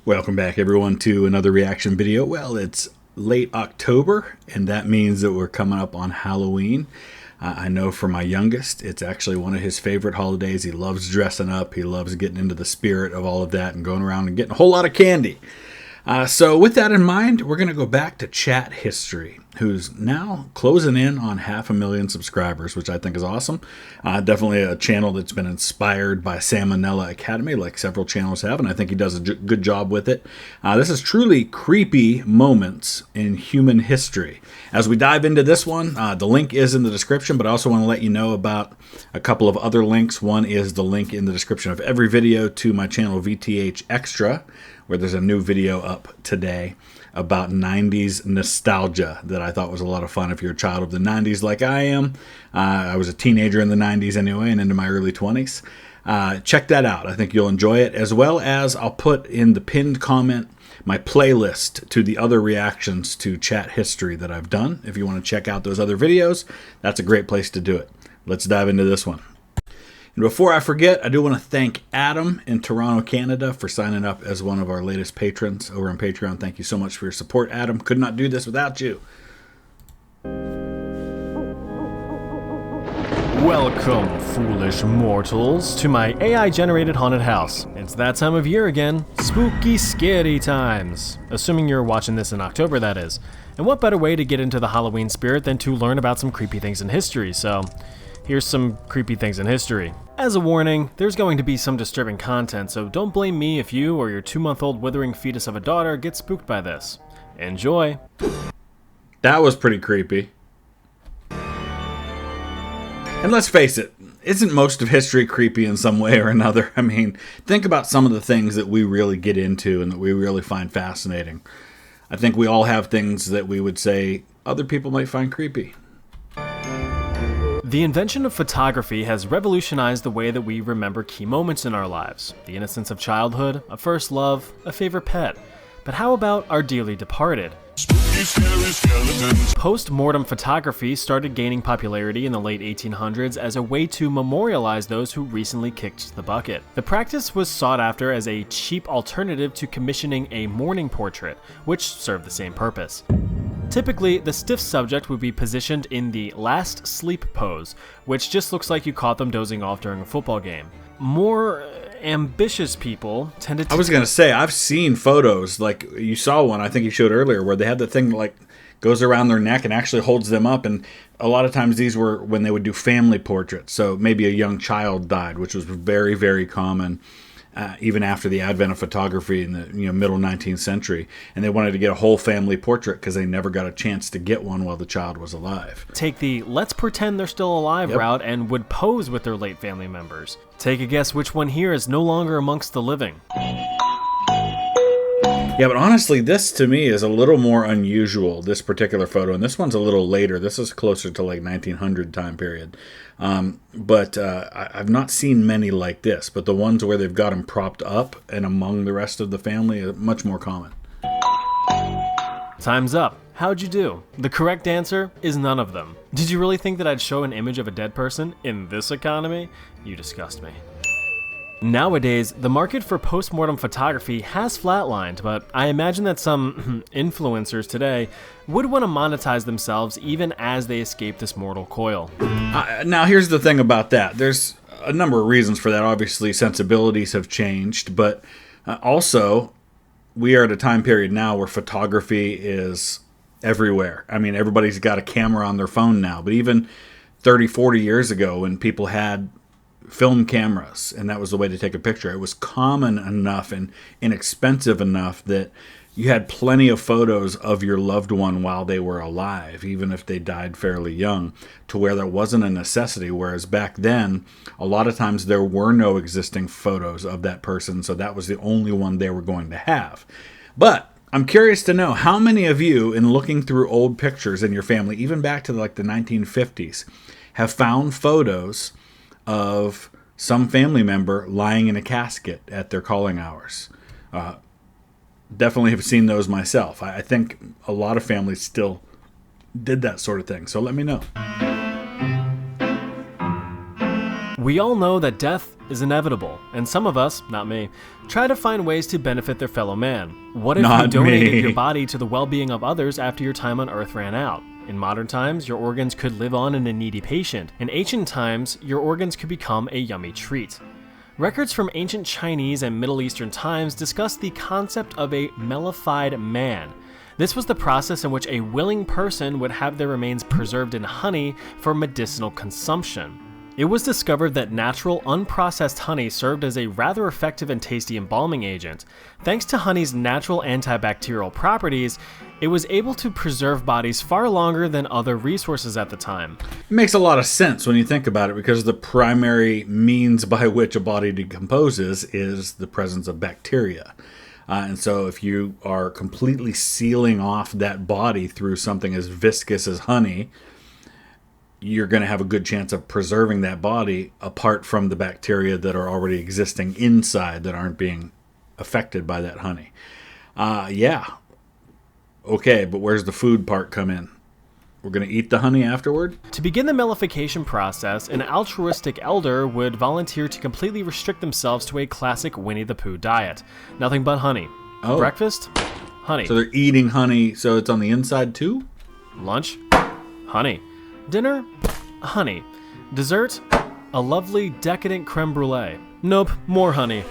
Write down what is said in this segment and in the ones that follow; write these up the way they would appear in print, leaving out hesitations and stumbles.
Welcome back, everyone, to another reaction video. Well, it's late October, and that means that we're coming up on Halloween. I know for my youngest, it's actually one of his favorite holidays. He loves dressing up. He loves getting into the spirit of all of that and going around and getting a whole lot of candy. So with that in mind, we're going to go back to Chat History, who's now closing in on 500,000 subscribers, which I think is awesome. Definitely a channel that's been inspired by Salmonella Academy, like several channels have, and I think he does a good job with it. This is truly creepy moments in human history. As we dive into this one, the link is in the description, but I also want to let you know about a couple of other links. One is the link in the description of every video to my channel VTH Extra, where there's a new video up today about 90s nostalgia that I thought was a lot of fun if you're a child of the 90s like I am. I was a teenager in the 90s anyway and into my early 20s. Check that out. I think you'll enjoy it, as well as I'll put in the pinned comment my playlist to the other reactions to Chat History that I've done. If you want to check out those other videos, that's a great place to do it. Let's dive into this one. And before I forget, I do want to thank Adam in Toronto, Canada, for signing up as one of our latest patrons over on Patreon. Thank you so much for your support, Adam. Could not do this without you. Welcome, foolish mortals, to my AI-generated haunted house. It's that time of year again. Spooky, scary times. Assuming you're watching this in October, that is. And what better way to get into the Halloween spirit than to learn about some creepy things in history, so here's some creepy things in history. As a warning, there's going to be some disturbing content, so don't blame me if you or your 2-month-old withering fetus of a daughter get spooked by this. Enjoy. That was pretty creepy. And let's face it, isn't most of history creepy in some way or another? I mean, think about some of the things that we really get into and that we really find fascinating. I think we all have things that we would say other people might find creepy. The invention of photography has revolutionized the way that we remember key moments in our lives. The innocence of childhood, a first love, a favorite pet. But how about our dearly departed? Post-mortem photography started gaining popularity in the late 1800s as a way to memorialize those who recently kicked the bucket. The practice was sought after as a cheap alternative to commissioning a mourning portrait, which served the same purpose. Typically, the stiff subject would be positioned in the last sleep pose, which just looks like you caught them dozing off during a football game. More ambitious people tended to... I was going to say, I've seen photos, like you saw one, I think you showed earlier, where they had the thing like goes around their neck and actually holds them up, and a lot of times these were when they would do family portraits, so maybe a young child died, which was very, very common. Even after the advent of photography in the middle 19th century, and they wanted to get a whole family portrait because they never got a chance to get one while the child was alive. Take the let's pretend they're still alive route and would pose with their late family members. Take a guess which one here is no longer amongst the living. Yeah, but honestly, this to me is a little more unusual, this particular photo, and this one's a little later. This is closer to like 1900 time period. But I've not seen many like this, but the ones where they've got them propped up and among the rest of the family are much more common. Time's up. How'd you do? The correct answer is none of them. Did you really think that I'd show an image of a dead person in this economy? You disgust me. Nowadays, the market for post-mortem photography has flatlined, but I imagine that some influencers today would want to monetize themselves even as they escape this mortal coil. Now, here's the thing about that. There's a number of reasons for that. Obviously, sensibilities have changed, but also, we are at a time period now where photography is everywhere. I mean, everybody's got a camera on their phone now, but even 30, 40 years ago when people had film cameras and that was the way to take a picture, it was common enough and inexpensive enough that you had plenty of photos of your loved one while they were alive, even if they died fairly young, to where that wasn't a necessity. Whereas back then, a lot of times there were no existing photos of that person, so that was the only one they were going to have. But I'm curious to know how many of you, in looking through old pictures in your family, even back to like the 1950s, have found photos of some family member lying in a casket at their calling hours. Definitely have seen those myself. I think a lot of families still did that sort of thing, so let me know. We all know that death is inevitable, and some of us, not me, try to find ways to benefit their fellow man. What if Not you donated me. your body to the well-being of others after your time on Earth ran out? In modern times, your organs could live on in a needy patient. In ancient times, your organs could become a yummy treat. Records from ancient Chinese and Middle Eastern times discuss the concept of a mellified man. This was the process in which a willing person would have their remains preserved in honey for medicinal consumption. It was discovered that natural, unprocessed honey served as a rather effective and tasty embalming agent. Thanks to honey's natural antibacterial properties, it was able to preserve bodies far longer than other resources at the time. It makes a lot of sense when you think about it, because the primary means by which a body decomposes is the presence of bacteria. And so if you are completely sealing off that body through something as viscous as honey, you're going to have a good chance of preserving that body apart from the bacteria that are already existing inside that aren't being affected by that honey. Yeah. Okay, but where's the food part come in? We're going to eat the honey afterward? To begin the mellification process, an altruistic elder would volunteer to completely restrict themselves to a classic Winnie the Pooh diet. Nothing but honey. Oh. Breakfast? Honey. So they're eating honey, so it's on the inside too? Lunch? Honey. Dinner? Honey. Dessert? A lovely, decadent creme brulee. Nope, more honey.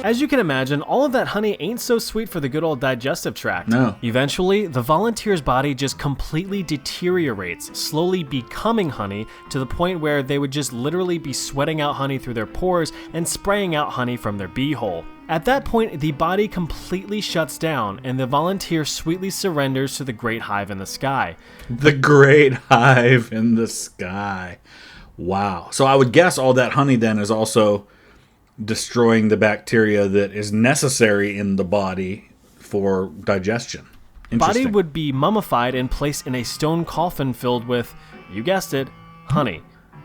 As you can imagine, all of that honey ain't so sweet for the good old digestive tract. No. Eventually, the volunteer's body just completely deteriorates, slowly becoming honey to the point where they would just literally be sweating out honey through their pores and spraying out honey from their beehole. At that point, the body completely shuts down and the volunteer sweetly surrenders to the great hive in the sky. The great hive in the sky. Wow. So I would guess all that honey then is also destroying the bacteria that is necessary in the body for digestion. The body would be mummified and placed in a stone coffin filled with, you guessed it, honey.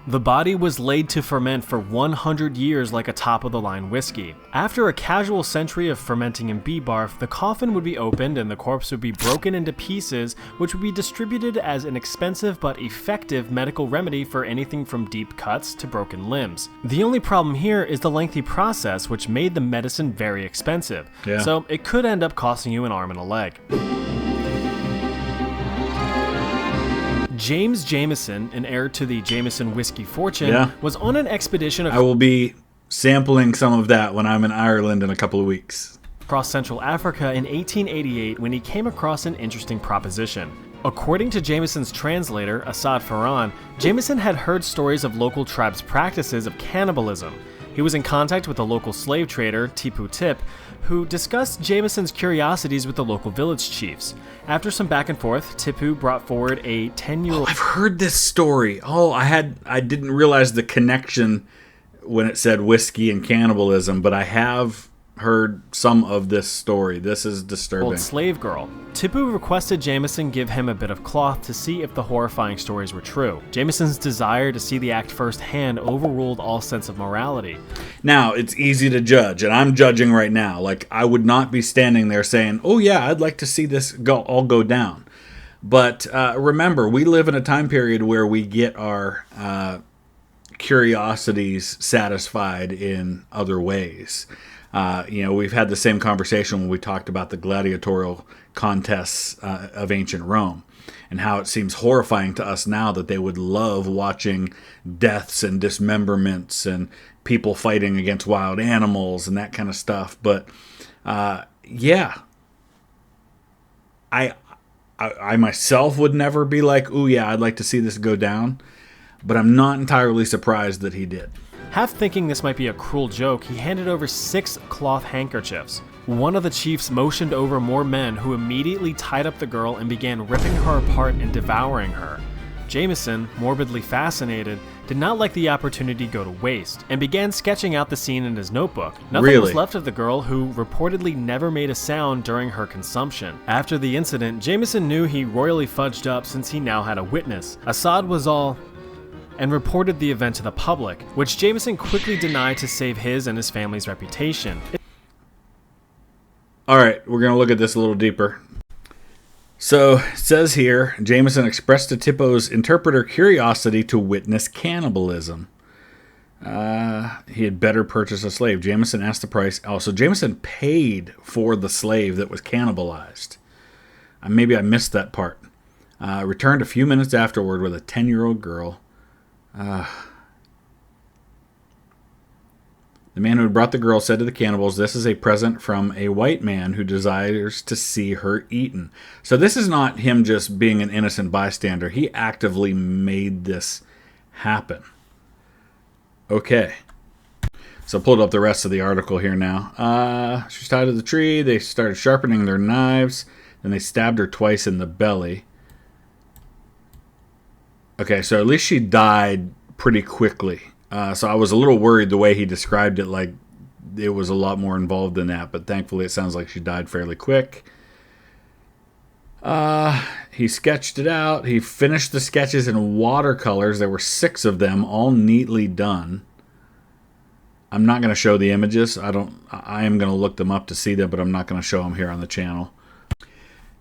The body was laid to ferment for 100 years like a top-of-the-line whiskey. After a casual century of fermenting in bee barf, the coffin would be opened and the corpse would be broken into pieces, which would be distributed as an expensive but effective medical remedy for anything from deep cuts to broken limbs. The only problem here is the lengthy process, which made the medicine very expensive. Yeah. So it could end up costing you an arm and a leg. James Jameson, an heir to the Jameson whiskey fortune, was on an expedition I will be sampling some of that when I'm in Ireland in a couple of weeks. Across Central Africa in 1888 when he came across an interesting proposition. According to Jameson's translator, Asad Farhan, Jameson had heard stories of local tribes' practices of cannibalism. He was in contact with a local slave trader, Tipu Tip, who discussed Jameson's curiosities with the local village chiefs. After some back and forth, Tipu brought forward a 10-year-old... I've heard this story. I didn't realize the connection when it said whiskey and cannibalism, but I have heard some of this story. This is disturbing. Old slave girl. Tipu requested Jameson give him a bit of cloth to see if the horrifying stories were true. Jameson's desire to see the act firsthand overruled all sense of morality. Now, it's easy to judge, and I'm judging right now. Like, I would not be standing there saying, oh yeah, I'd like to see this all go down. But remember, we live in a time period where we get our curiosities satisfied in other ways. We've had the same conversation when we talked about the gladiatorial contests of ancient Rome and how it seems horrifying to us now that they would love watching deaths and dismemberments and people fighting against wild animals and that kind of stuff. But I myself would never be like, ooh, yeah, I'd like to see this go down. But I'm not entirely surprised that he did. Half thinking this might be a cruel joke, he handed over 6 cloth handkerchiefs. One of the chiefs motioned over more men who immediately tied up the girl and began ripping her apart and devouring her. Jameson, morbidly fascinated, did not let the opportunity go to waste and began sketching out the scene in his notebook. Nothing was left of the girl, who reportedly never made a sound during her consumption. After the incident, Jameson knew he royally fudged up since he now had a witness. Assad was all... and reported the event to the public, which Jameson quickly denied to save his and his family's reputation. All right, we're going to look at this a little deeper. So, it says here, Jameson expressed to Tipu's interpreter curiosity to witness cannibalism. He had better purchase a slave. Jameson asked the price. Oh, so Jameson paid for the slave that was cannibalized. Maybe I missed that part. Returned a few minutes afterward with a 10-year-old girl. The man who had brought the girl said to the cannibals, "This is a present from a white man who desires to see her eaten." So this is not him just being an innocent bystander. He actively made this happen. Okay. So I pulled up the rest of the article here now. She's tied to the tree. They started sharpening their knives. Then they stabbed her twice in the belly. Okay, so at least she died pretty quickly. So I was a little worried the way he described it, like it was a lot more involved than that. But thankfully it sounds like she died fairly quick. He sketched it out. He finished the sketches in watercolors. There were 6 of them, all neatly done. I'm not going to show the images. I am going to look them up to see them, but I'm not going to show them here on the channel.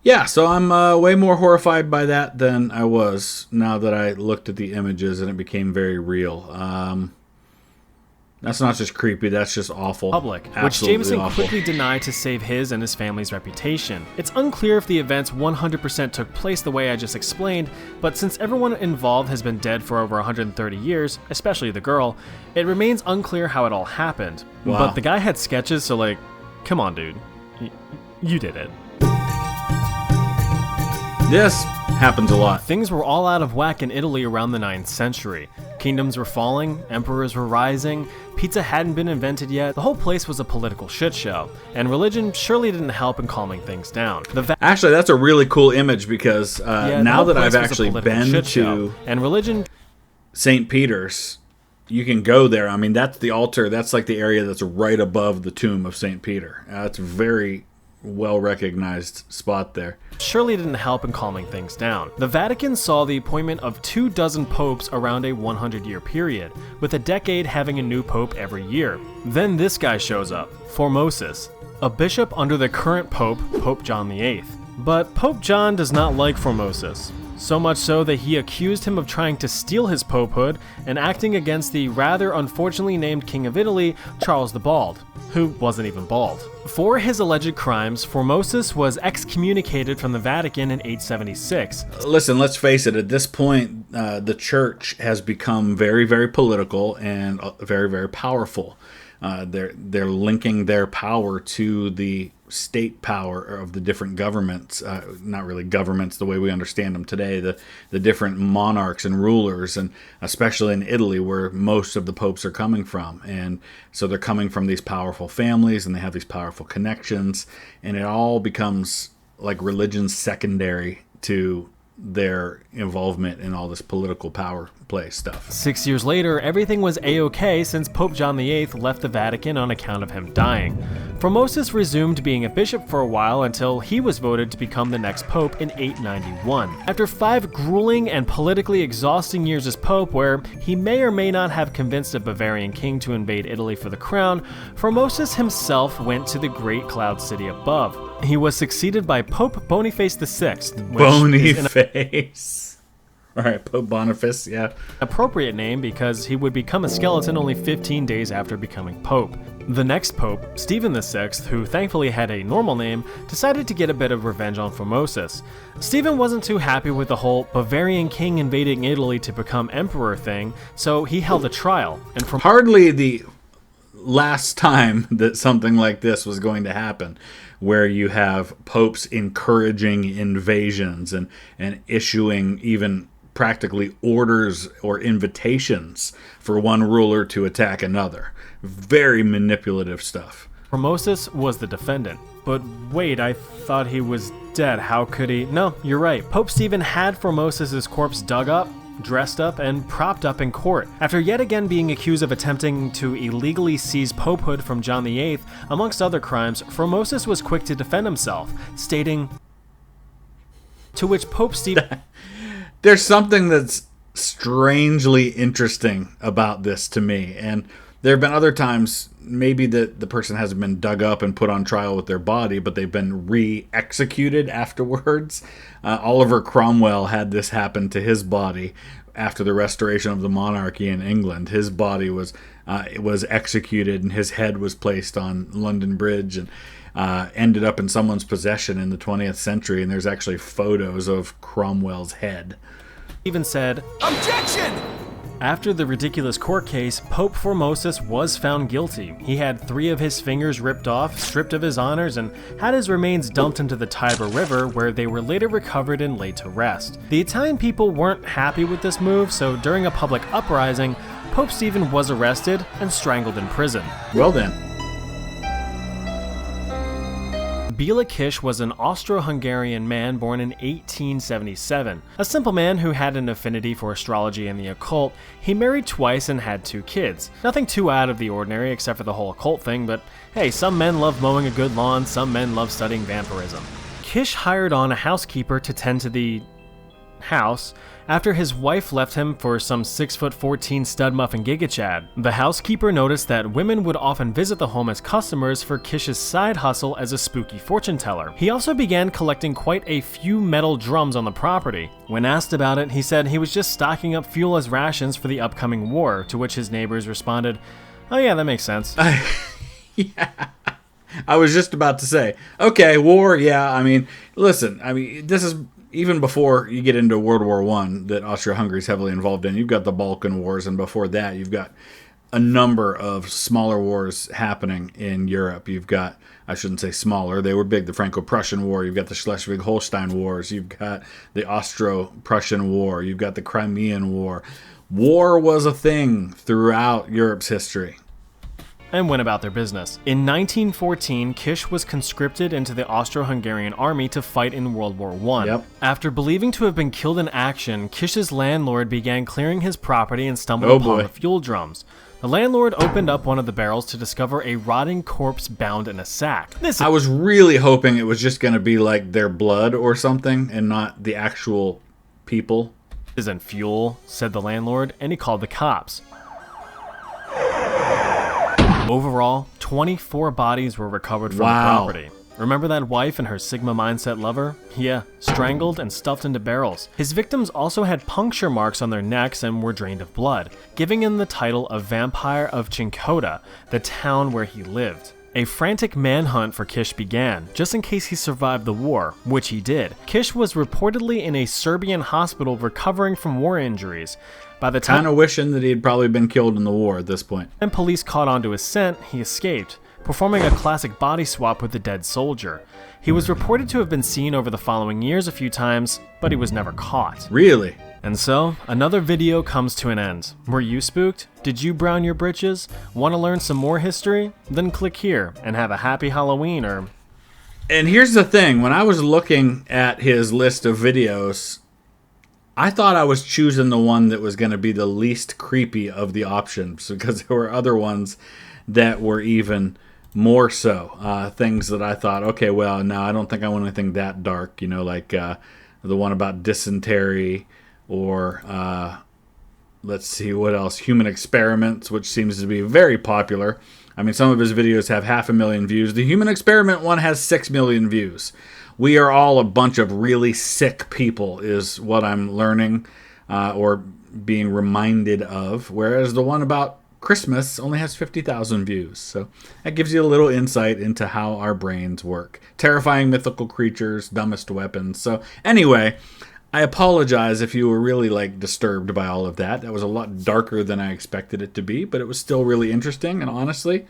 Yeah, so I'm way more horrified by that than I was now that I looked at the images and it became very real. That's not just creepy, that's just awful. Public, Absolutely which Jameson awful. quickly denied to save his and his family's reputation. It's unclear if the events 100% took place the way I just explained, but since everyone involved has been dead for over 130 years, especially the girl, it remains unclear how it all happened. Wow. But the guy had sketches, so like, come on dude, you did it. This happens a lot. Things were all out of whack in Italy around the 9th century. Kingdoms were falling, emperors were rising, pizza hadn't been invented yet, the whole place was a political shit show, and religion surely didn't help in calming things down. Actually, that's a really cool image because now that I've actually been to and religion, St. Peter's, you can go there. I mean, that's the altar. That's like the area that's right above the tomb of St. Peter. It's a very well-recognized spot there. Surely didn't help in calming things down. The Vatican saw the appointment of 24 popes around a 100-year period, with a decade having a new pope every year. Then this guy shows up, Formosus, a bishop under the current pope, Pope John VIII. But Pope John does not like Formosus. So much so that he accused him of trying to steal his popehood and acting against the rather unfortunately named King of Italy, Charles the Bald, who wasn't even bald. For his alleged crimes, Formosus was excommunicated from the Vatican in 876. Listen, let's face it, at this point, the church has become very, very political and very, very powerful. They're linking their power to the state power of the different governments, not really governments the way we understand them today, the different monarchs and rulers, and especially in Italy where most of the popes are coming from. And so they're coming from these powerful families and they have these powerful connections, and it all becomes like religion secondary to their involvement in all this political power play stuff. 6 years later, everything was a-okay since Pope John VIII left the Vatican on account of him dying. Formosus resumed being a bishop for a while until he was voted to become the next pope in 891. After 5 grueling and politically exhausting years as pope, where he may or may not have convinced a Bavarian king to invade Italy for the crown, Formosus himself went to the great cloud city above. He was succeeded by Pope Boniface VI. Boniface. All right, Pope Boniface, yeah. Appropriate name because he would become a skeleton only 15 days after becoming pope. The next pope, Stephen VI, who thankfully had a normal name, decided to get a bit of revenge on Formosus. Stephen wasn't too happy with the whole Bavarian king invading Italy to become emperor thing, so he held a trial. And from hardly the last time that something like this was going to happen, where you have popes encouraging invasions and issuing even practically orders or invitations for one ruler to attack another. Very manipulative stuff. Formosus was the defendant. But wait, I thought he was dead. How could he? No, you're right. Pope Stephen had Formosus' corpse dug up, dressed up, and propped up in court. After yet again being accused of attempting to illegally seize popehood from John VIII, amongst other crimes, Formosus was quick to defend himself, stating, to which Pope Stephen... There's something that's strangely interesting about this to me, and there have been other times maybe the person hasn't been dug up and put on trial with their body, but they've been re-executed afterwards. Oliver Cromwell had this happen to his body after the restoration of the monarchy in England. His body was executed, and his head was placed on London Bridge, and ended up in someone's possession in the 20th century. And there's actually photos of Cromwell's head. Even said, "Objection!" After the ridiculous court case, Pope Formosus was found guilty. He had 3 of his fingers ripped off, stripped of his honors, and had his remains dumped into the Tiber River, where they were later recovered and laid to rest. The Italian people weren't happy with this move, so during a public uprising, Pope Stephen was arrested and strangled in prison. Well then. Béla Kiss was an Austro-Hungarian man born in 1877. A simple man who had an affinity for astrology and the occult, he married twice and had 2 kids. Nothing too out of the ordinary except for the whole occult thing, but hey, some men love mowing a good lawn, some men love studying vampirism. Kiss hired on a housekeeper to tend to the house after his wife left him for some 6'14" stud muffin Giga Chad. The housekeeper noticed that women would often visit the home as customers for Kish's side hustle as a spooky fortune teller. He also began collecting quite a few metal drums on the property. When asked about it, he said he was just stocking up fuel as rations for the upcoming war, to which his neighbors responded, "Oh yeah, that makes sense." Yeah. I was just about to say, okay, war, yeah, I mean, listen, this is even before you get into World War I that Austria-Hungary is heavily involved in. You've got the Balkan Wars, and before that, you've got a number of smaller wars happening in Europe. You've got, I shouldn't say smaller, they were big, the Franco-Prussian War. You've got the Schleswig-Holstein Wars. You've got the Austro-Prussian War. You've got the Crimean War. War was a thing throughout Europe's history. And went about their business. In 1914, Kiss was conscripted into the Austro-Hungarian army to fight in World War I. Yep. After believing to have been killed in action, Kiss's landlord began clearing his property and stumbled upon the fuel drums. The landlord opened up one of the barrels to discover a rotting corpse bound in a sack. I was really hoping it was just going to be like their blood or something and not the actual people. "This isn't fuel," said the landlord, and he called the cops. Overall, 24 bodies were recovered from the property. Remember that wife and her Sigma mindset lover? Yeah, strangled and stuffed into barrels. His victims also had puncture marks on their necks and were drained of blood, giving him the title of Vampire of Cinkota, the town where he lived. A frantic manhunt for Kiss began, just in case he survived the war, which he did. Kiss was reportedly in a Serbian hospital recovering from war injuries. By the time kind of wishing that he had probably been killed in the war at this point. And police caught on to his scent, he escaped, performing a classic body swap with a dead soldier. He was reported to have been seen over the following years a few times, but he was never caught. Really? And so, another video comes to an end. Were you spooked? Did you brown your britches? Want to learn some more history? Then click here and have a happy Halloween or... And here's the thing, when I was looking at his list of videos, I thought I was choosing the one that was going to be the least creepy of the options, because there were other ones that were even more so. Things that I thought, okay, well, no, I don't think I want anything that dark, like the one about dysentery, or let's see, what else? Human experiments, which seems to be very popular. I mean, some of his videos have 500,000 views. The human experiment one has 6 million views. We are all a bunch of really sick people, is what I'm learning or being reminded of. Whereas the one about Christmas only has 50,000 views. So that gives you a little insight into how our brains work. Terrifying mythical creatures, dumbest weapons. So anyway, I apologize if you were really disturbed by all of that. That was a lot darker than I expected it to be, but it was still really interesting. And honestly,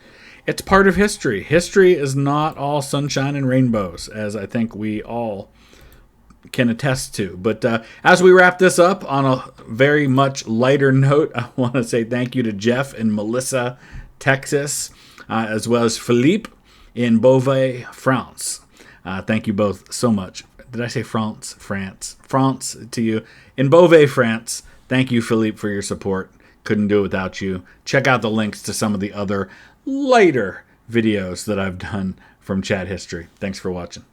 it's part of history. History is not all sunshine and rainbows, as I think we all can attest to. But as we wrap this up on a very much lighter note, I want to say thank you to Jeff in Melissa, Texas, as well as Philippe in Beauvais, France. Thank you both so much. Did I say France? France. France to you. In Beauvais, France. Thank you, Philippe, for your support. Couldn't do it without you. Check out the links to some of the other lighter videos that I've done from Chat History. Thanks for watching.